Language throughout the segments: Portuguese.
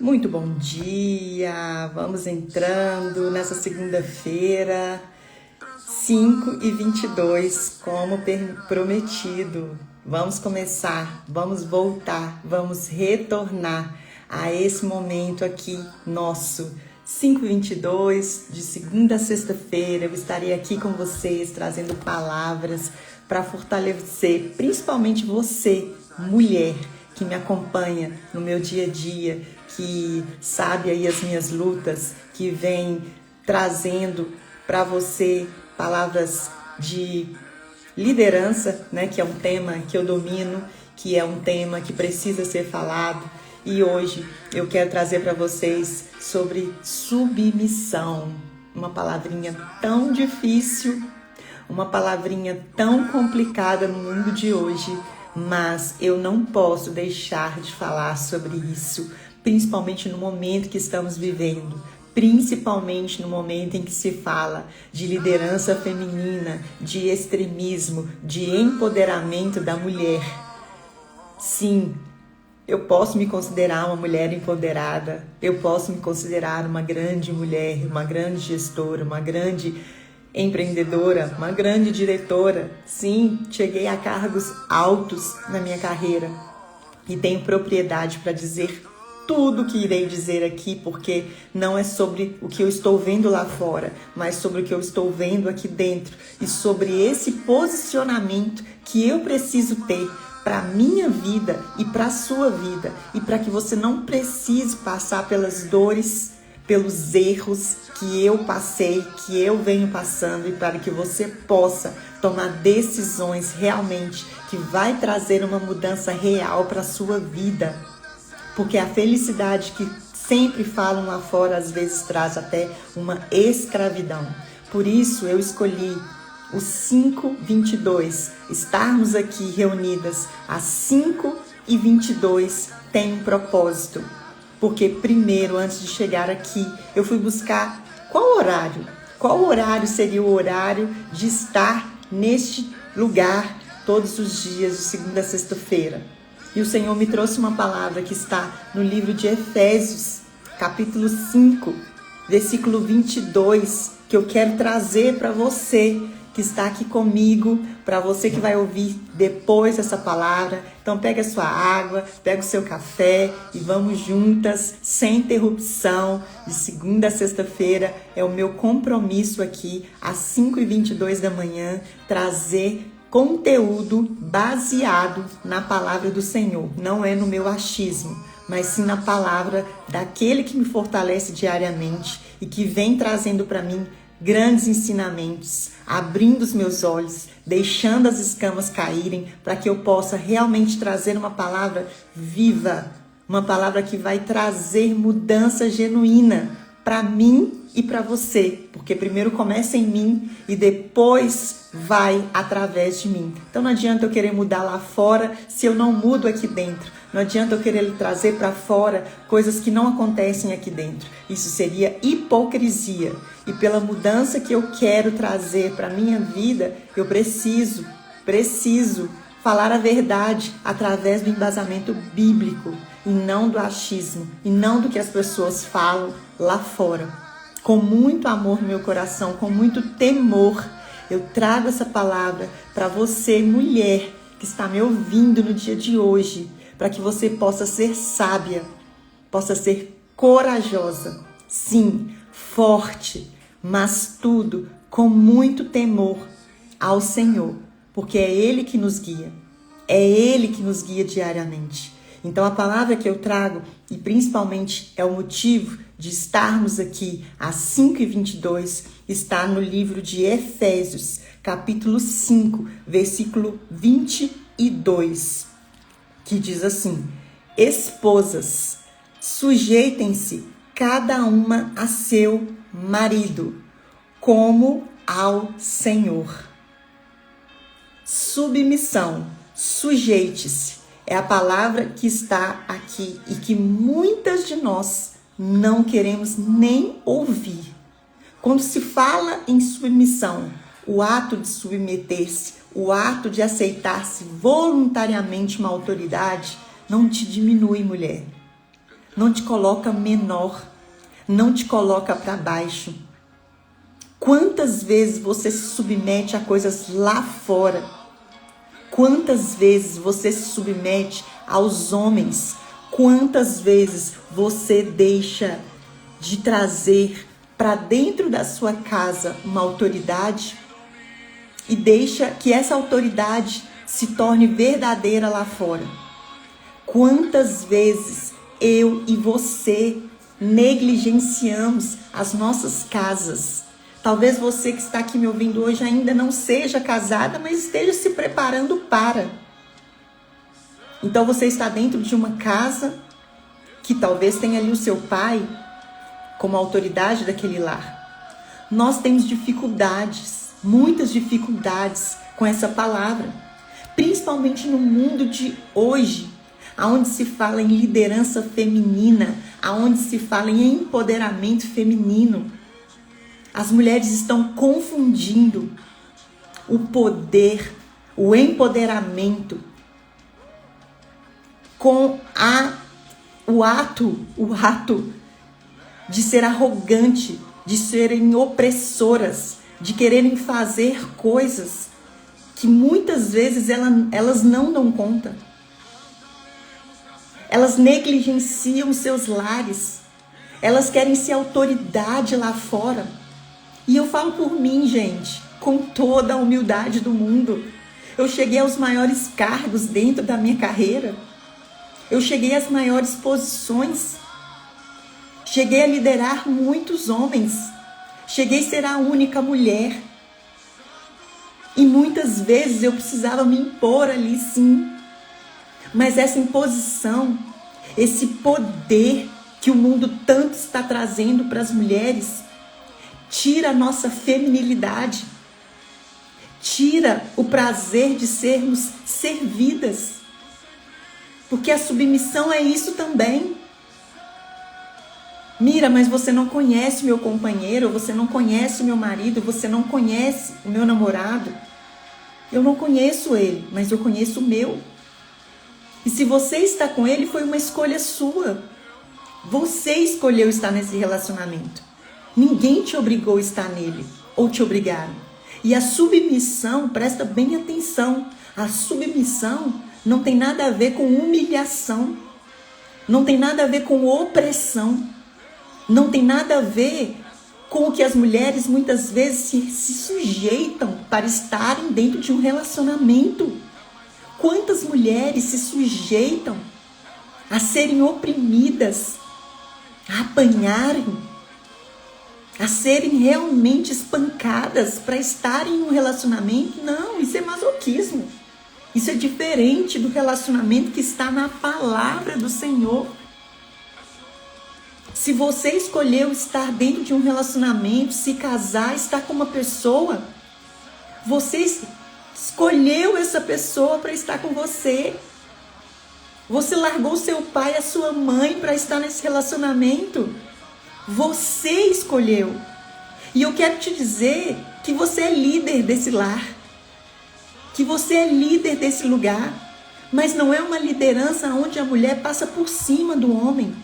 Muito bom dia! Vamos entrando nessa segunda-feira, 5h22, como prometido. Vamos começar, vamos voltar, vamos retornar a esse momento aqui nosso. 5h22, de segunda a sexta-feira, eu estarei aqui com vocês, trazendo palavras para fortalecer, principalmente você, mulher, que me acompanha no meu dia a dia, que sabe aí as minhas lutas, que vem trazendo para você palavras de liderança, né, que é um tema que eu domino, que é um tema que precisa ser falado. E hoje eu quero trazer para vocês sobre submissão, uma palavrinha tão difícil, uma palavrinha tão complicada no mundo de hoje, mas eu não posso deixar de falar sobre isso, principalmente no momento que estamos vivendo, principalmente no momento em que se fala de liderança feminina, de extremismo, de empoderamento da mulher. Sim, eu posso me considerar uma mulher empoderada, eu posso me considerar uma grande mulher, uma grande gestora, uma grande empreendedora, uma grande diretora. Sim, cheguei a cargos altos na minha carreira e tenho propriedade para dizer tudo o que irei dizer aqui, porque não é sobre o que eu estou vendo lá fora, mas sobre o que eu estou vendo aqui dentro e sobre esse posicionamento que eu preciso ter para a minha vida e para a sua vida, e para que você não precise passar pelas dores, pelos erros que eu passei, que eu venho passando, e para que você possa tomar decisões realmente que vai trazer uma mudança real para a sua vida. Porque a felicidade que sempre falam lá fora, às vezes traz até uma escravidão. Por isso eu escolhi o 5h22, estarmos aqui reunidas às 5h22 tem um propósito. Porque primeiro, antes de chegar aqui, eu fui buscar qual horário seria o horário de estar neste lugar todos os dias, de segunda a sexta-feira. E o Senhor me trouxe uma palavra que está no livro de Efésios, capítulo 5, versículo 22, que eu quero trazer para você que está aqui comigo, para você que vai ouvir depois essa palavra. Então pega a sua água, pega o seu café e vamos juntas, sem interrupção, de segunda a sexta-feira. É o meu compromisso aqui, às 5h22 da manhã, trazer conteúdo baseado na palavra do Senhor. Não é no meu achismo, mas sim na palavra daquele que me fortalece diariamente e que vem trazendo para mim grandes ensinamentos, abrindo os meus olhos, deixando as escamas caírem, para que eu possa realmente trazer uma palavra viva, uma palavra que vai trazer mudança genuína para mim e para você, porque primeiro começa em mim e depois vai através de mim. Então não adianta eu querer mudar lá fora se eu não mudo aqui dentro. Não adianta eu querer trazer para fora coisas que não acontecem aqui dentro. Isso seria hipocrisia. E pela mudança que eu quero trazer para a minha vida, eu preciso falar a verdade através do embasamento bíblico e não do achismo, e não do que as pessoas falam lá fora. Com muito amor no meu coração, com muito temor, eu trago essa palavra para você, mulher, que está me ouvindo no dia de hoje, para que você possa ser sábia, possa ser corajosa, sim, forte, mas tudo com muito temor ao Senhor, porque é Ele que nos guia, é Ele que nos guia diariamente. Então a palavra que eu trago, e principalmente é o motivo de estarmos aqui às 5h22, está no livro de Efésios, capítulo 5, versículo 22, que diz assim: esposas, sujeitem-se cada uma a seu marido, como ao Senhor. Submissão, sujeite-se, é a palavra que está aqui e que muitas de nós não queremos nem ouvir. Quando se fala em submissão, o ato de submeter-se, o ato de aceitar-se voluntariamente uma autoridade, não te diminui, mulher. não te coloca menor, não te coloca para baixo. Quantas vezes você se submete a coisas lá fora? Quantas vezes você se submete aos homens? Quantas vezes você deixa de trazer para dentro da sua casa uma autoridade e deixa que essa autoridade se torne verdadeira lá fora? Quantas vezes eu e você negligenciamos as nossas casas? Talvez você que está aqui me ouvindo hoje ainda não seja casada, mas esteja se preparando para. Então você está dentro de uma casa que talvez tenha ali o seu pai como autoridade daquele lar. Nós temos dificuldades, muitas dificuldades com essa palavra, principalmente no mundo de hoje, aonde se fala em liderança feminina, aonde se fala em empoderamento feminino. As mulheres estão confundindo o poder, o empoderamento com o ato de ser arrogante, de serem opressoras, de quererem fazer coisas que muitas vezes elas não dão conta. Elas negligenciam seus lares. Elas querem ser autoridade lá fora. E eu falo por mim, gente, com toda a humildade do mundo. Eu cheguei aos maiores cargos dentro da minha carreira. Eu cheguei às maiores posições. Cheguei a liderar muitos homens. Cheguei a ser a única mulher. E muitas vezes eu precisava me impor ali, sim. Mas essa imposição, esse poder que o mundo tanto está trazendo para as mulheres, tira a nossa feminilidade, tira o prazer de sermos servidas. Porque a submissão é isso também. Mira, mas você não conhece meu companheiro, você não conhece meu marido, você não conhece o meu namorado. Eu não conheço ele, mas eu conheço o meu. E se você está com ele, foi uma escolha sua. Você escolheu estar nesse relacionamento. Ninguém te obrigou a estar nele, ou te obrigaram. E a submissão, presta bem atenção, a submissão não tem nada a ver com humilhação, não tem nada a ver com opressão, não tem nada a ver com o que as mulheres muitas vezes se sujeitam para estarem dentro de um relacionamento. Quantas mulheres se sujeitam a serem oprimidas, a apanharem, a serem realmente espancadas para estarem em um relacionamento? Não, isso é masoquismo. Isso é diferente do relacionamento que está na palavra do Senhor. Se você escolheu estar dentro de um relacionamento, se casar, estar com uma pessoa, você escolheu essa pessoa para estar com você. Você largou seu pai e a sua mãe para estar nesse relacionamento. Você escolheu. E eu quero te dizer que você é líder desse lar. Que você é líder desse lugar. Mas não é uma liderança onde a mulher passa por cima do homem.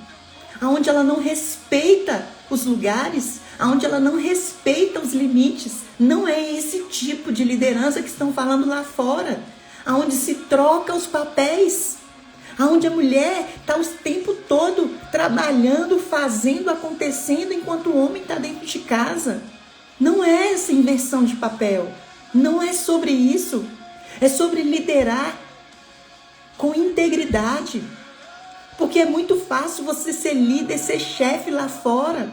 Onde ela não respeita os lugares. Onde ela não respeita os limites. Não é esse tipo de liderança que estão falando lá fora. Onde se troca os papéis. Onde a mulher está o tempo todo trabalhando, fazendo, acontecendo, enquanto o homem está dentro de casa. Não é essa inversão de papel. Não é sobre isso. É sobre liderar com integridade. Porque é muito fácil você ser líder, ser chefe lá fora.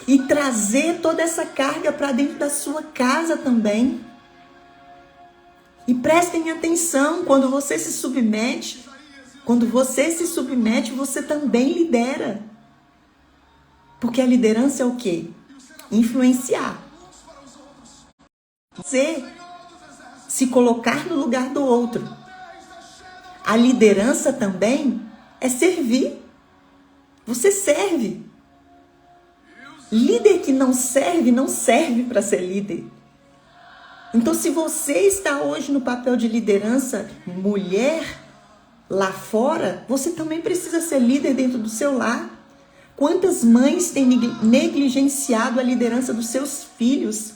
E trazer toda essa carga para dentro da sua casa também. E prestem atenção, quando você se submete, você também lidera. Porque a liderança é o quê? Influenciar. Você se colocar no lugar do outro. A liderança também é servir. Você serve. Líder que não serve para ser líder. Então, se você está hoje no papel de liderança, mulher, lá fora, você também precisa ser líder dentro do seu lar. Quantas mães têm negligenciado a liderança dos seus filhos?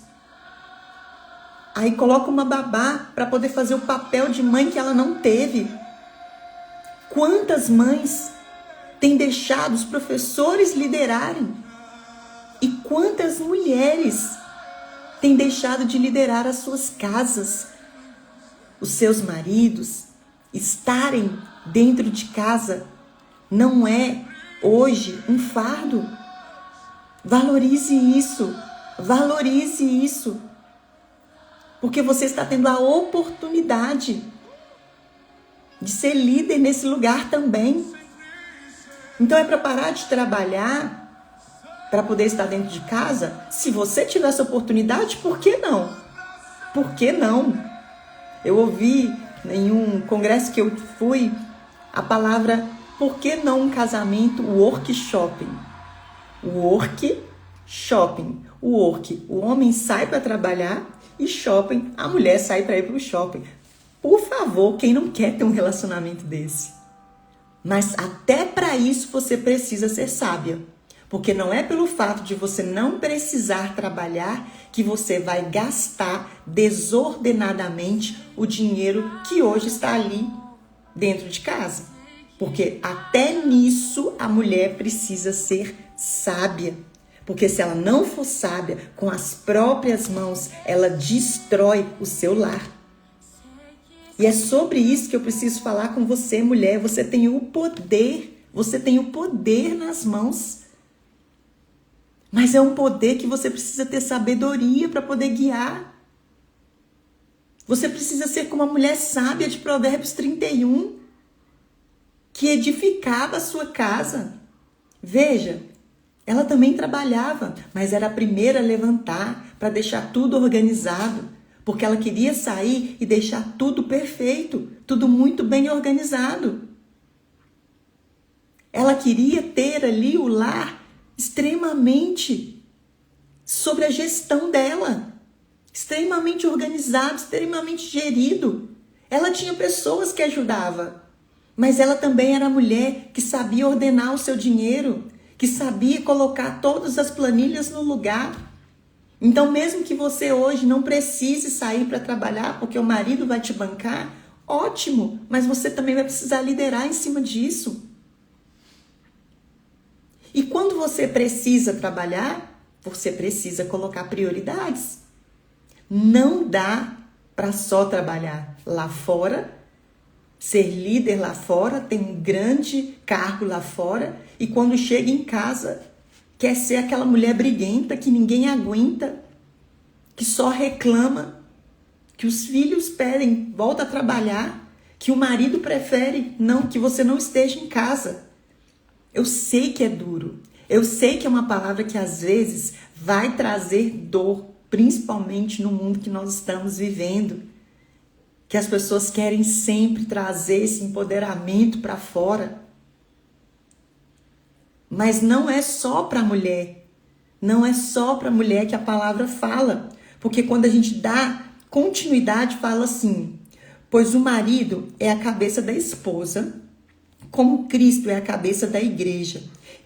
Aí coloca uma babá para poder fazer o papel de mãe que ela não teve. Quantas mães têm deixado os professores liderarem? E quantas mulheres têm deixado de liderar as suas casas? Os seus maridos estarem dentro de casa não é hoje um fardo. Valorize isso. Valorize isso. Porque você está tendo a oportunidade de ser líder nesse lugar também. Então é para parar de trabalhar para poder estar dentro de casa? Se você tiver essa oportunidade, por que não? Por que não? Eu ouvi em um congresso que eu fui a palavra por que não um casamento workshopping? Workshopping. O work, o homem sai para trabalhar e shopping, a mulher sai para ir para o shopping. Por favor, quem não quer ter um relacionamento desse? Mas até para isso você precisa ser sábia. Porque não é pelo fato de você não precisar trabalhar que você vai gastar desordenadamente o dinheiro que hoje está ali dentro de casa. Porque até nisso a mulher precisa ser sábia. Porque se ela não for sábia, com as próprias mãos, ela destrói o seu lar. E é sobre isso que eu preciso falar com você, mulher. Você tem o poder. Você tem o poder nas mãos. Mas é um poder que você precisa ter sabedoria para poder guiar. Você precisa ser como a mulher sábia de Provérbios 31, que edificava a sua casa. Veja, ela também trabalhava, mas era a primeira a levantar para deixar tudo organizado, porque ela queria sair e deixar tudo perfeito, tudo muito bem organizado. Ela queria ter ali o lar extremamente sobre a gestão dela, extremamente organizado, extremamente gerido. Ela tinha pessoas que ajudavam, mas ela também era mulher que sabia ordenar o seu dinheiro, que sabia colocar todas as planilhas no lugar. Então, mesmo que você hoje não precise sair para trabalhar porque o marido vai te bancar, ótimo, mas você também vai precisar liderar em cima disso. E quando você precisa trabalhar, você precisa colocar prioridades. Não dá para só trabalhar lá fora, ser líder lá fora, ter um grande cargo lá fora, e quando chega em casa, quer ser aquela mulher briguenta que ninguém aguenta, que só reclama, que os filhos pedem, volta a trabalhar, que o marido prefere não, que você não esteja em casa. Eu sei que é duro, eu sei que é uma palavra que às vezes vai trazer dor, principalmente no mundo que nós estamos vivendo, que as pessoas querem sempre trazer esse empoderamento para fora. Mas não é só para a mulher, não é só para a mulher que a palavra fala, porque quando a gente dá continuidade, fala assim: pois o marido é a cabeça da esposa, como Cristo é a cabeça da igreja.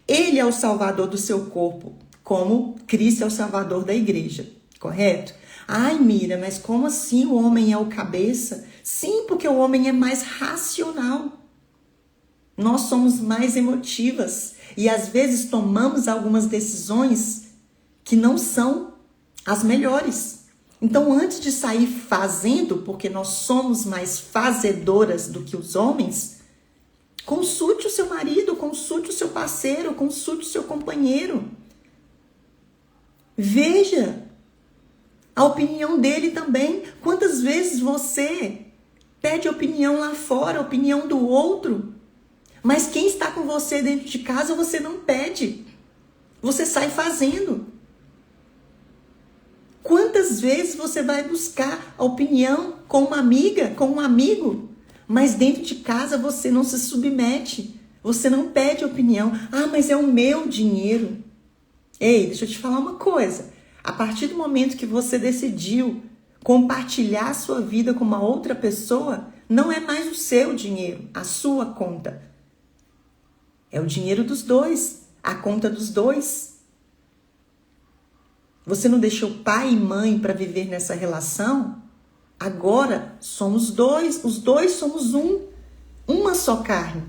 Ele é o salvador do seu corpo, como Cristo é o salvador da igreja. Correto? Ai, Mira, mas como assim o homem é o cabeça? Sim, porque o homem é mais racional. Nós somos mais emotivas e às vezes tomamos algumas decisões que não são as melhores. Então, antes de sair fazendo, porque nós somos mais fazedoras do que os homens, consulte o seu marido, consulte o seu parceiro, consulte o seu companheiro. Veja a opinião dele também. Quantas vezes você pede opinião lá fora, opinião do outro, mas quem está com você dentro de casa você não pede. Você sai fazendo. Quantas vezes você vai buscar a opinião com uma amiga, com um amigo, mas dentro de casa você não se submete, você não pede opinião. Ah, mas é o meu dinheiro. Ei, deixa eu te falar uma coisa. A partir do momento que você decidiu compartilhar a sua vida com uma outra pessoa, Não é mais o seu dinheiro, a sua conta. É o dinheiro dos dois, a conta dos dois. Você não deixou pai e mãe para viver nessa relação? Agora somos dois, os dois somos uma só carne.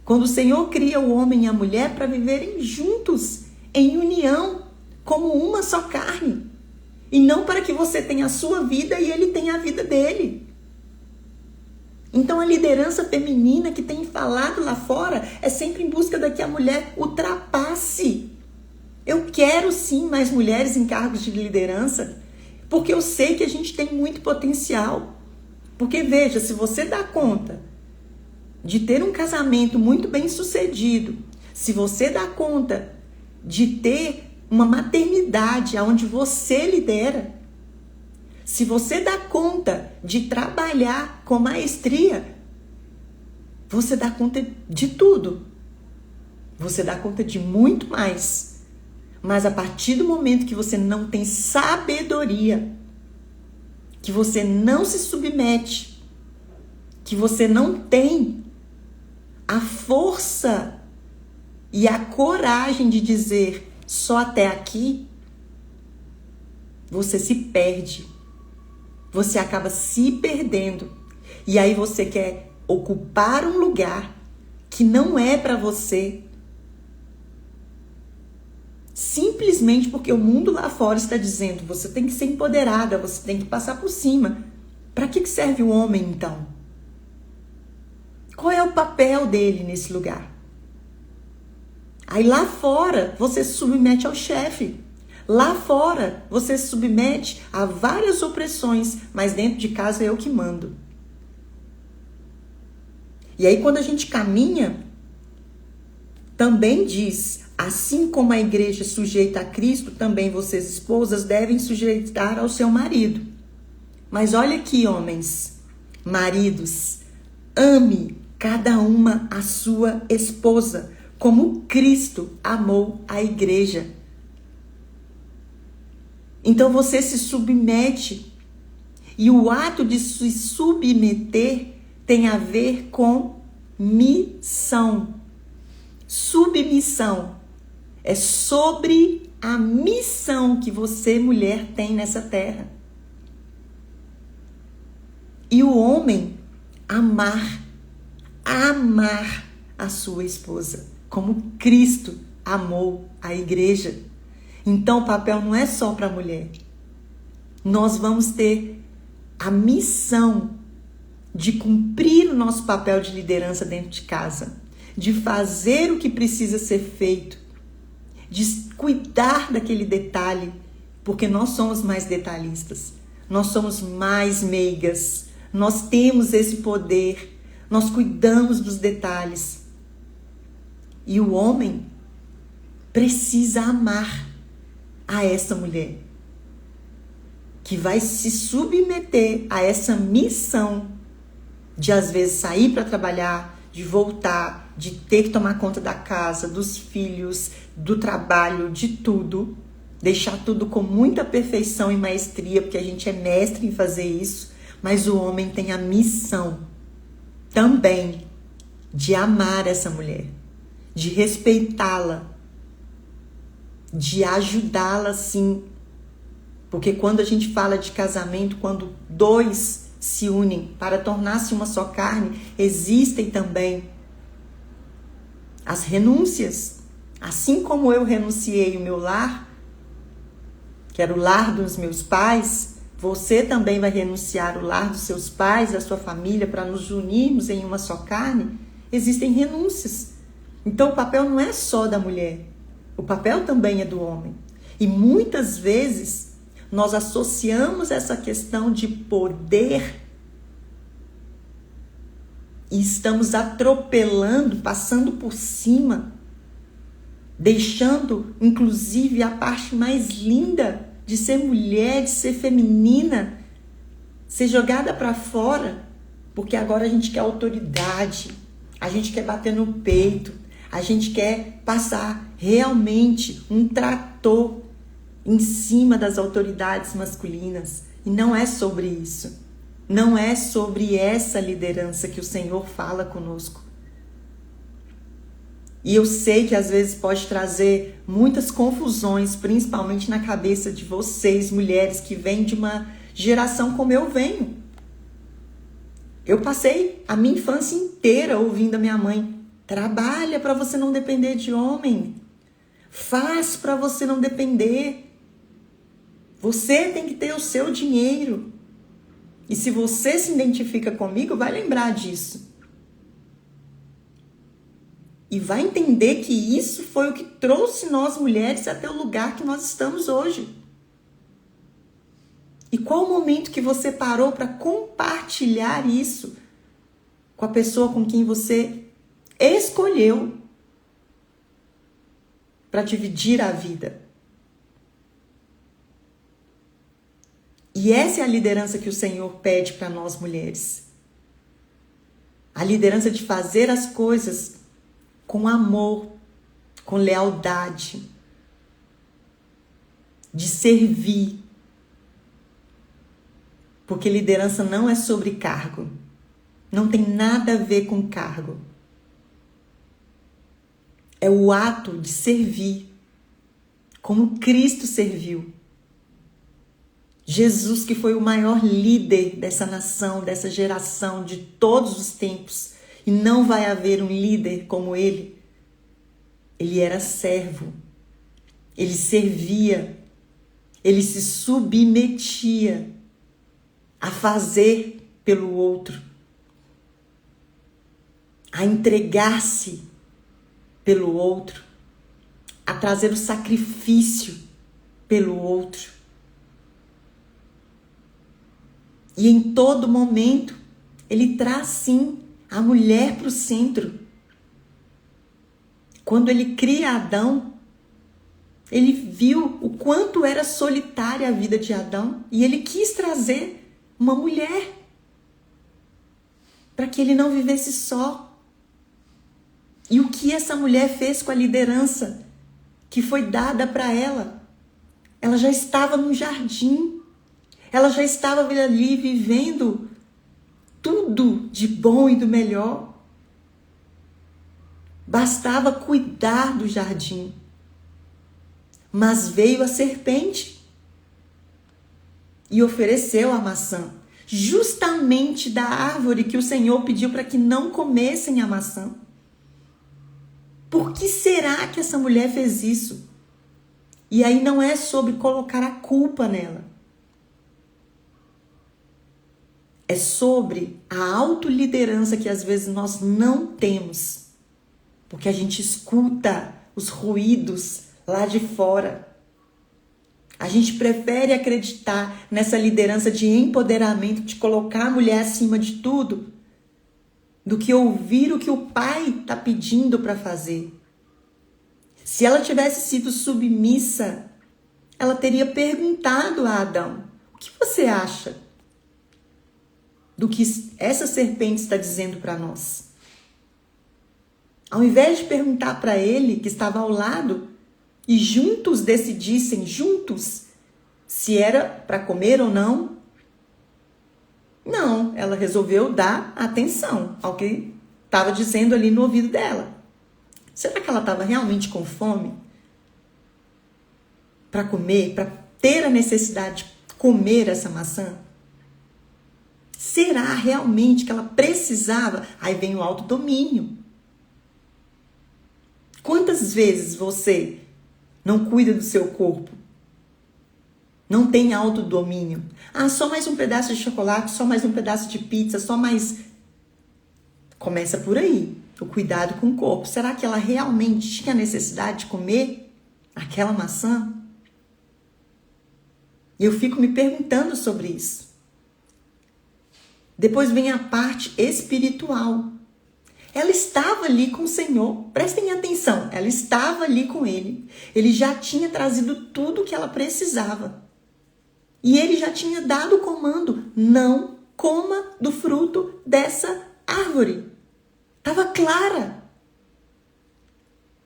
Quando o Senhor cria o homem e a mulher para viverem juntos, em união, como uma só carne. E não para que você tenha a sua vida e ele tenha a vida dele. Então a liderança feminina que tem falado lá fora é sempre em busca de que a mulher ultrapasse. Eu quero sim mais mulheres em cargos de liderança, porque eu sei que a gente tem muito potencial. Porque veja, se você dá conta de ter um casamento muito bem sucedido, se você dá conta de ter uma maternidade onde você lidera, se você dá conta de trabalhar com maestria, você dá conta de tudo. Você dá conta de muito mais. Mas a partir do momento que você não tem sabedoria, que você não se submete, que você não tem a força e a coragem de dizer só até aqui, você se perde. Você acaba se perdendo. E aí você quer ocupar um lugar que não é para você. Simplesmente porque o mundo lá fora está dizendo, você tem que ser empoderada, você tem que passar por cima. Para que serve o homem então? Qual é o papel dele nesse lugar? Aí lá fora você se submete ao chefe. Lá fora você se submete a várias opressões, mas dentro de casa é eu que mando. E aí quando a gente caminha, também diz, assim como a igreja sujeita a Cristo, também vocês esposas devem sujeitar ao seu marido. Mas olha aqui, homens, maridos, ame cada uma a sua esposa, como Cristo amou a igreja. Então você se submete. E o ato de se submeter tem a ver com missão. Submissão é sobre a missão que você, mulher, tem nessa terra. E o homem amar a sua esposa, como Cristo amou a igreja. Então o papel não é só para a mulher. Nós vamos ter a missão de cumprir o nosso papel de liderança dentro de casa, de fazer o que precisa ser feito, de cuidar daquele detalhe, porque nós somos mais detalhistas, nós somos mais meigas, nós temos esse poder, nós cuidamos dos detalhes. E o homem precisa amar a essa mulher, que vai se submeter a essa missão de às vezes sair para trabalhar, de voltar, de ter que tomar conta da casa, dos filhos, do trabalho, de tudo, deixar tudo com muita perfeição e maestria, porque a gente é mestre em fazer isso, mas o homem tem a missão também de amar essa mulher, de respeitá-la, de ajudá-la sim. Porque quando a gente fala de casamento, quando dois se unem para tornar-se uma só carne, existem também as renúncias. Assim como eu renunciei o meu lar, que era o lar dos meus pais, você também vai renunciar o lar dos seus pais, da sua família, para nos unirmos em uma só carne. Existem renúncias. Então o papel não é só da mulher, o papel também é do homem. E muitas vezes nós associamos essa questão de poder e estamos atropelando, passando por cima, deixando inclusive a parte mais linda de ser mulher, de ser feminina, ser jogada para fora, porque agora a gente quer autoridade, a gente quer bater no peito, a gente quer passar realmente um trator em cima das autoridades masculinas. E não é sobre isso. Não é sobre essa liderança que o Senhor fala conosco. E eu sei que às vezes pode trazer muitas confusões, principalmente na cabeça de vocês, mulheres que vêm de uma geração como eu venho. Eu passei a minha infância inteira ouvindo a minha mãe: trabalha para você não depender de homem. Faz para você não depender. Você tem que ter o seu dinheiro. E se você se identifica comigo, vai lembrar disso. E vai entender que isso foi o que trouxe nós mulheres até o lugar que nós estamos hoje. E qual o momento que você parou para compartilhar isso com a pessoa com quem você escolheu para dividir a vida? E essa é a liderança que o Senhor pede para nós mulheres. A liderança de fazer as coisas com amor, com lealdade, de servir. Porque liderança não é sobre cargo. Não tem nada a ver com cargo. É o ato de servir, como Cristo serviu. Jesus, que foi o maior líder dessa nação, dessa geração, de todos os tempos. E não vai haver um líder como ele. Ele era servo. Ele servia. Ele se submetia a fazer pelo outro. A entregar-se pelo outro. A trazer o sacrifício pelo outro. E em todo momento, ele traz sim a mulher para o centro. Quando ele cria Adão, ele viu o quanto era solitária a vida de Adão e ele quis trazer uma mulher para que ele não vivesse só. E o que essa mulher fez com a liderança que foi dada para ela? Ela já estava no jardim. Ela já estava ali vivendo tudo de bom e do melhor. Bastava cuidar do jardim. Mas veio a serpente e ofereceu a maçã, justamente da árvore que o Senhor pediu para que não comessem a maçã. Por que será que essa mulher fez isso? E aí não é sobre colocar a culpa nela. É sobre a autoliderança que às vezes nós não temos. Porque a gente escuta os ruídos lá de fora. A gente prefere acreditar nessa liderança de empoderamento, de colocar a mulher acima de tudo, do que ouvir o que o pai está pedindo para fazer. Se ela tivesse sido submissa, ela teria perguntado a Adão: o que você acha do que essa serpente está dizendo para nós? Ao invés de perguntar para ele, que estava ao lado, e juntos decidissem, juntos, se era para comer ou não, não, ela resolveu dar atenção ao que estava dizendo ali no ouvido dela. Será que ela estava realmente com fome para comer, para ter a necessidade de comer essa maçã? Será realmente que ela precisava? Aí vem o autodomínio. Quantas vezes você não cuida do seu corpo? Não tem autodomínio? Ah, só mais um pedaço de chocolate, só mais um pedaço de pizza, só mais... Começa por aí, o cuidado com o corpo. Será que ela realmente tinha necessidade de comer aquela maçã? E eu fico me perguntando sobre isso. Depois vem a parte espiritual. Ela estava ali com o Senhor. Prestem atenção, ela estava ali com ele. Ele já tinha trazido tudo o que ela precisava. E ele já tinha dado o comando: não coma do fruto dessa árvore. Estava clara.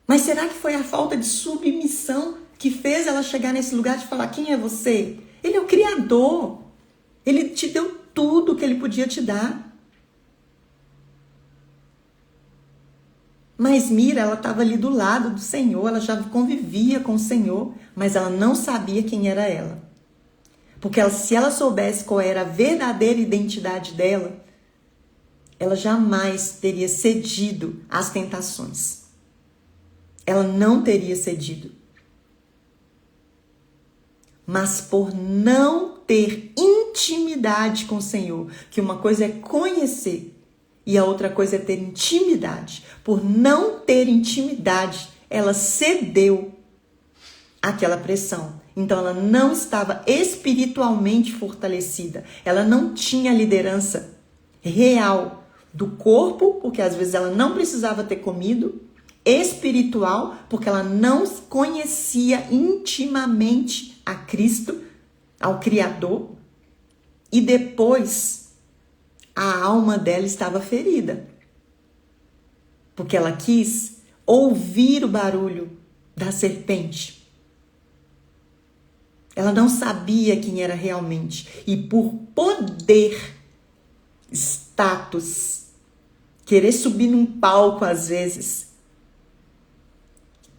Mas será que foi a falta de submissão que fez ela chegar nesse lugar de falar: quem é você? Ele é o Criador. Ele te deu tudo que ele podia te dar. Mas Mira, ela estava ali do lado do Senhor, ela já convivia com o Senhor, mas ela não sabia quem era ela. Porque se ela soubesse qual era a verdadeira identidade dela, ela jamais teria cedido às tentações. Ela não teria cedido. Mas por não ter intimidade com o Senhor, que uma coisa é conhecer e a outra coisa é ter intimidade. Por não ter intimidade, ela cedeu àquela pressão. Então ela não estava espiritualmente fortalecida. Ela não tinha liderança real do corpo, porque às vezes ela não precisava ter comido, espiritual, porque ela não conhecia intimamente a Cristo, ao Criador, e depois a alma dela estava ferida, porque ela quis ouvir o barulho da serpente. Ela não sabia quem era realmente, e por poder, status, querer subir num palco às vezes,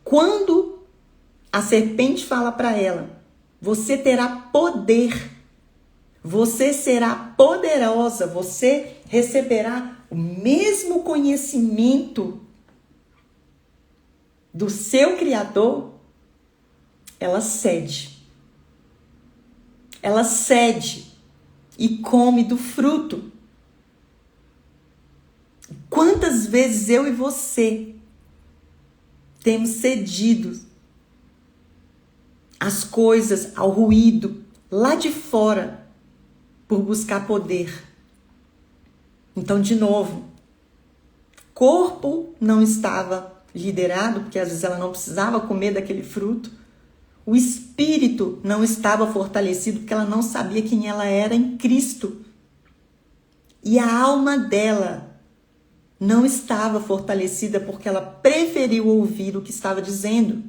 quando a serpente fala para ela, você terá poder, você será poderosa, você receberá o mesmo conhecimento do seu Criador, ela cede. Ela cede e come do fruto. Quantas vezes eu e você temos cedido às coisas, ao ruído, lá de fora, por buscar poder? Então, de novo, corpo não estava liderado, porque às vezes ela não precisava comer daquele fruto. O espírito não estava fortalecido, porque ela não sabia quem ela era em Cristo. E a alma dela não estava fortalecida, porque ela preferiu ouvir o que estava dizendo.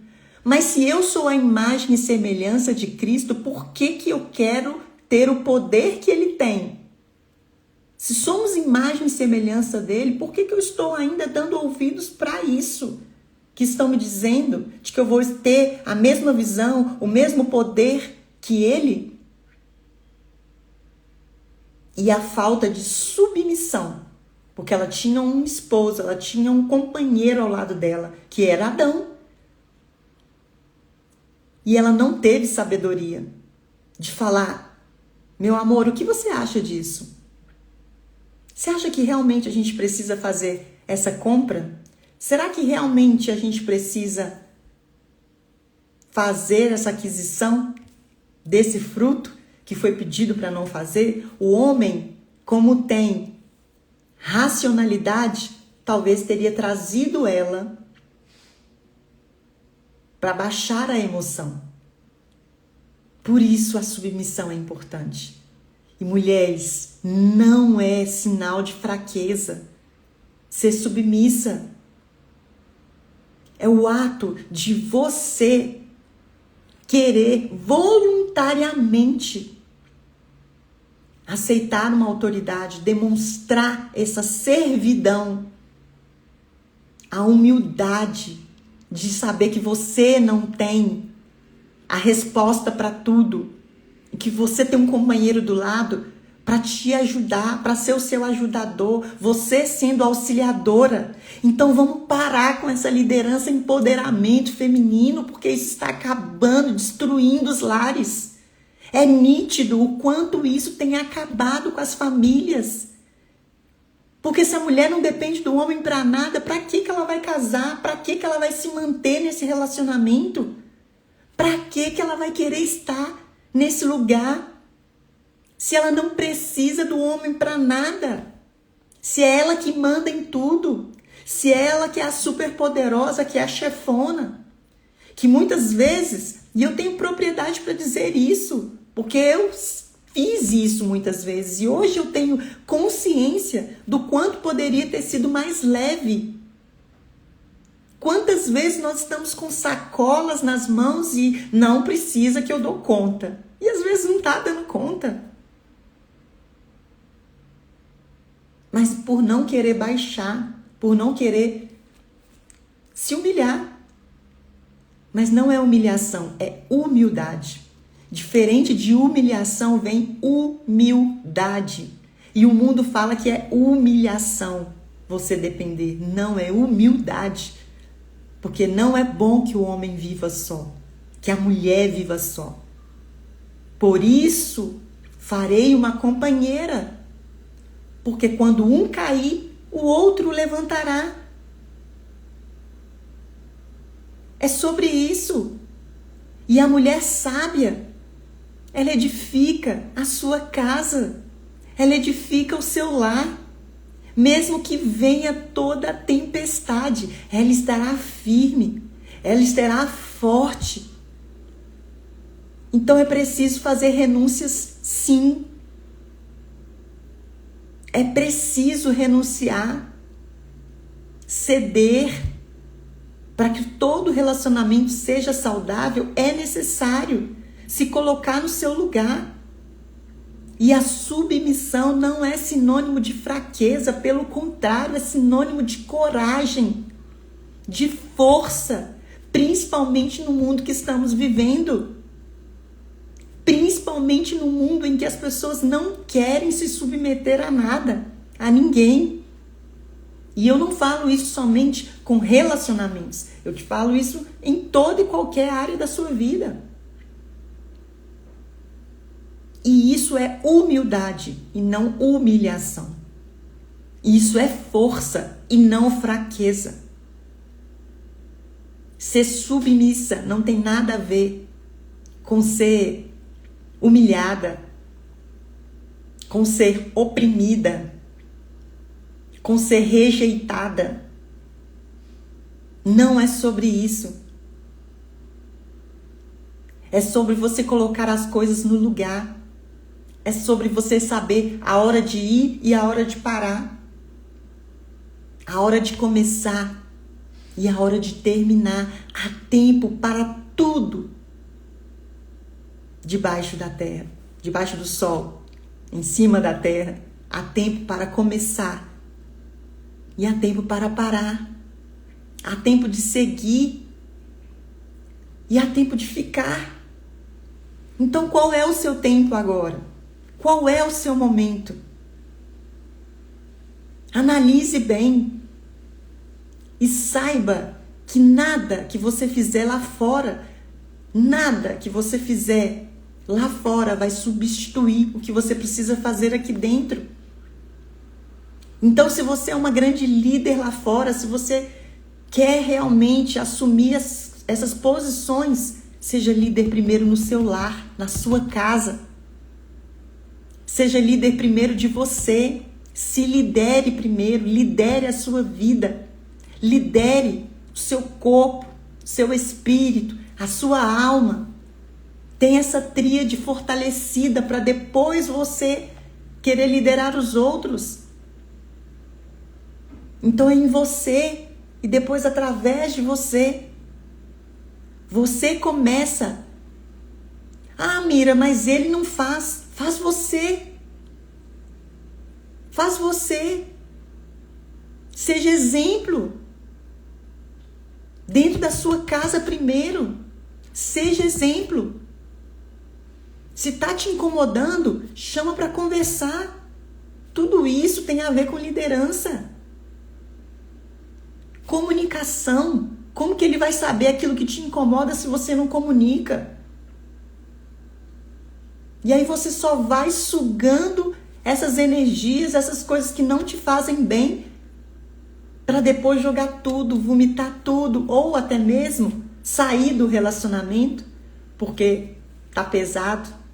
Mas se eu sou a imagem e semelhança de Cristo, por que eu quero ter o poder que ele tem? Se somos imagem e semelhança dele, por que eu estou ainda dando ouvidos para isso? Que estão me dizendo de que eu vou ter a mesma visão, o mesmo poder que ele? E a falta de submissão, porque ela tinha um esposo, ela tinha um companheiro ao lado dela, que era Adão. E ela não teve sabedoria de falar, meu amor, o que você acha disso? Você acha que realmente a gente precisa fazer essa compra? Será que realmente a gente precisa fazer essa aquisição desse fruto que foi pedido para não fazer? O homem, como tem racionalidade, talvez teria trazido ela para baixar a emoção. Por isso a submissão é importante. E mulheres, não é sinal de fraqueza ser submissa. É o ato de você querer voluntariamente aceitar uma autoridade, demonstrar essa servidão, a humildade de saber que você não tem a resposta para tudo, e que você tem um companheiro do lado para te ajudar, para ser o seu ajudador, você sendo auxiliadora. Então vamos parar com essa liderança, empoderamento feminino, porque isso está acabando, destruindo os lares. É nítido o quanto isso tem acabado com as famílias. Porque se a mulher não depende do homem para nada, para que ela vai casar? Para que ela vai se manter nesse relacionamento? Para que ela vai querer estar nesse lugar? Se ela não precisa do homem para nada, se é ela que manda em tudo, se é ela que é a superpoderosa, que é a chefona, que muitas vezes, e eu tenho propriedade para dizer isso, porque eu fiz isso muitas vezes, e hoje eu tenho consciência do quanto poderia ter sido mais leve. Quantas vezes nós estamos com sacolas nas mãos e não precisa que eu dou conta, e às vezes não está dando conta. mas por não querer baixar, por não querer se humilhar. Mas não é humilhação, é humildade. Diferente de humilhação vem humildade. E o mundo fala que é humilhação você depender. Não, é humildade. Porque não é bom que o homem viva só, que a mulher viva só. Por isso, farei uma companheira. Porque quando um cair, o outro levantará. É sobre isso. E a mulher sábia, ela edifica a sua casa. Ela edifica o seu lar. Mesmo que venha toda a tempestade, ela estará firme. Ela estará forte. Então é preciso fazer renúncias, sim. É preciso renunciar, ceder. Para que todo relacionamento seja saudável, é necessário se colocar no seu lugar. E a submissão não é sinônimo de fraqueza, pelo contrário, é sinônimo de coragem, de força, principalmente no mundo que estamos vivendo. Principalmente no mundo em que as pessoas não querem se submeter a nada, a ninguém. E eu não falo isso somente com relacionamentos. Eu te falo isso em toda e qualquer área da sua vida. E isso é humildade e não humilhação. Isso é força e não fraqueza. Ser submissa não tem nada a ver com ser humilhada, com ser oprimida, com ser rejeitada. Não é sobre isso. É sobre você colocar as coisas no lugar. É sobre você saber a hora de ir e a hora de parar. A hora de começar e a hora de terminar. Há tempo para tudo. Debaixo da terra, debaixo do sol, em cima da terra. Há tempo para começar. E há tempo para parar. Há tempo de seguir. E há tempo de ficar. Então, qual é o seu tempo agora? Qual é o seu momento? Analise bem. E saiba que nada que você fizer lá fora, nada que você fizer lá fora vai substituir o que você precisa fazer aqui dentro. Então, se você é uma grande líder lá fora, se você quer realmente assumir essas posições, seja líder primeiro no seu lar, na sua casa. Seja líder primeiro de você. Se lidere primeiro, lidere a sua vida. Lidere o seu corpo, o seu espírito, a sua alma. Tenha essa tríade fortalecida para depois você querer liderar os outros. Então é em você e depois através de você. Você começa. Ah, Mira, mas ele não faz. Faz você. Faz você. Seja exemplo. Dentro da sua casa primeiro. Seja exemplo. Se está te incomodando, chama para conversar. Tudo isso tem a ver com liderança. Comunicação. Como que ele vai saber aquilo que te incomoda se você não comunica? E aí você só vai sugando essas energias, essas coisas que não te fazem bem, para depois jogar tudo, vomitar tudo, ou até mesmo sair do relacionamento, porque tá pesado.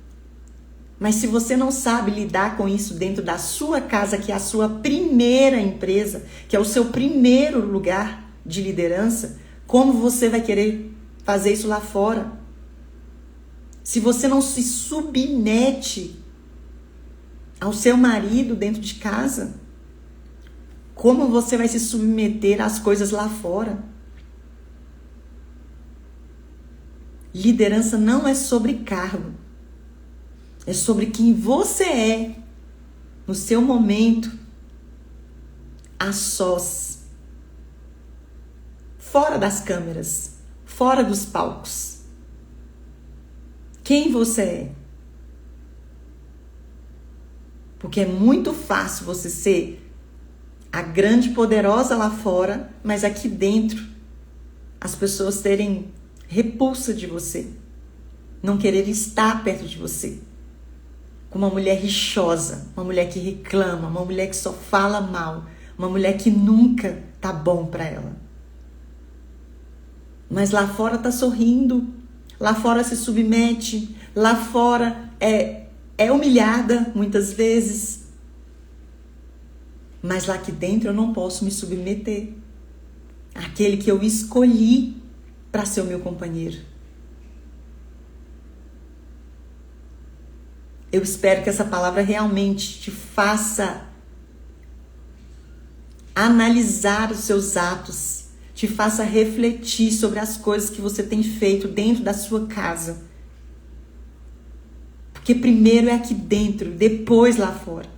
Mas se você não sabe lidar com isso dentro da sua casa, que é a sua primeira empresa, que é o seu primeiro lugar de liderança, como você vai querer fazer isso lá fora? Se você não se submete ao seu marido dentro de casa, como você vai se submeter às coisas lá fora? Liderança não é sobre cargo. É sobre quem você é no seu momento, a sós, fora das câmeras, fora dos palcos. Quem você é? Porque é muito fácil você ser a grande poderosa lá fora, mas aqui dentro as pessoas terem repulsa de você, não querer estar perto de você. Com uma mulher rixosa, uma mulher que reclama, uma mulher que só fala mal, uma mulher que nunca tá bom para ela. Mas lá fora tá sorrindo, lá fora se submete, lá fora é humilhada muitas vezes. Mas lá aqui dentro eu não posso me submeter àquele que eu escolhi para ser o meu companheiro. Eu espero que essa palavra realmente te faça analisar os seus atos, te faça refletir sobre as coisas que você tem feito dentro da sua casa. Porque primeiro é aqui dentro, depois lá fora.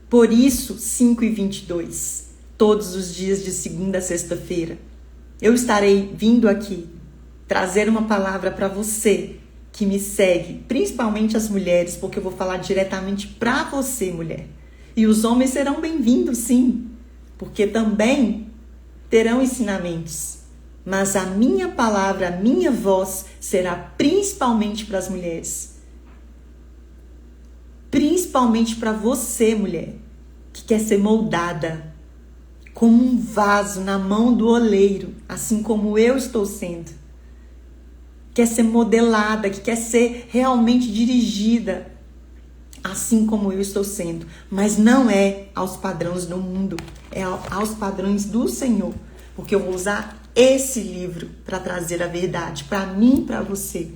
Por isso, 5h22, todos os dias de segunda a sexta-feira, eu estarei vindo aqui trazer uma palavra para você que me segue, principalmente as mulheres, porque eu vou falar diretamente para você, mulher. E os homens serão bem-vindos, sim, porque também terão ensinamentos. Mas a minha palavra, a minha voz será principalmente para as mulheres. Principalmente para você, mulher, que quer ser moldada como um vaso na mão do oleiro, assim como eu estou sendo. Quer ser modelada, que quer ser realmente dirigida, assim como eu estou sendo. Mas não é aos padrões do mundo, é aos padrões do Senhor. Porque eu vou usar esse livro para trazer a verdade, para mim e para você.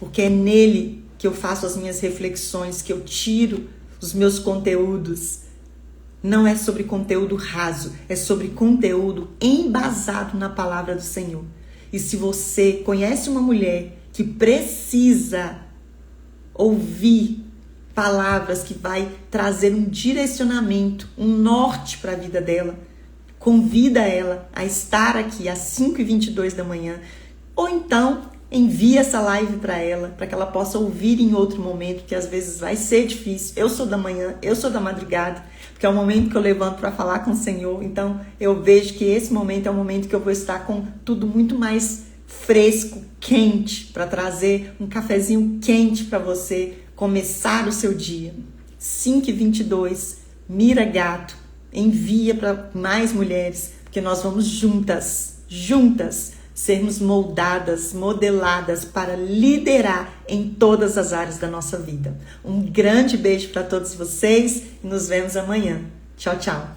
Porque é nele que eu faço as minhas reflexões, que eu tiro os meus conteúdos. Não é sobre conteúdo raso, é sobre conteúdo embasado na palavra do Senhor. E se você conhece uma mulher que precisa ouvir palavras que vai trazer um direcionamento, um norte para a vida dela, convida ela a estar aqui às 5h22 da manhã, ou então envia essa live para ela, para que ela possa ouvir em outro momento, que às vezes vai ser difícil. Eu sou da manhã, eu sou da madrugada, porque é o momento que eu levanto para falar com o Senhor. Então eu vejo que esse momento é o momento que eu vou estar com tudo muito mais fresco, quente, para trazer um cafezinho quente para você começar o seu dia. 5h22, Mira Gato, envia para mais mulheres, porque nós vamos juntas sermos moldadas, modeladas para liderar em todas as áreas da nossa vida. Um grande beijo para todos vocês e nos vemos amanhã. Tchau, tchau.